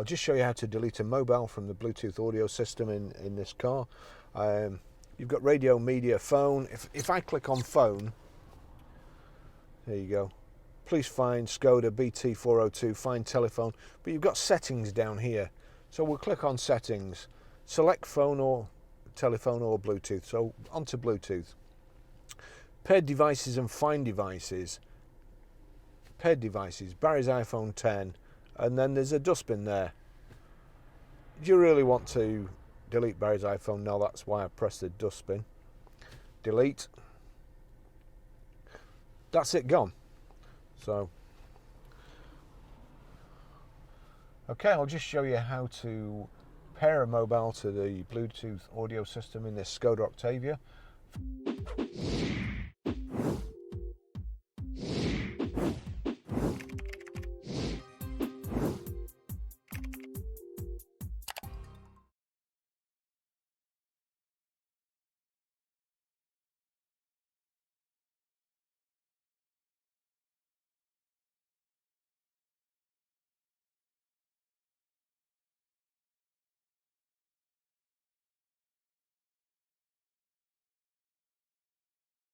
I'll just show you how to delete a mobile from the Bluetooth audio system in this car. You've got radio, media, phone. If I click on phone, there you go. Please find SKODA BT402, find telephone. But you've got settings down here. So we'll click on settings, select phone or telephone or Bluetooth. So onto Bluetooth. Paired devices and find devices. Paired devices, Barry's iPhone 10, and then there's a dustbin there. Do you really want to delete Barry's iPhone? No, that's why I pressed the dustbin. Delete. That's it, gone. So, okay, I'll just show you how to pair a mobile to the Bluetooth audio system in this SKODA Octavia.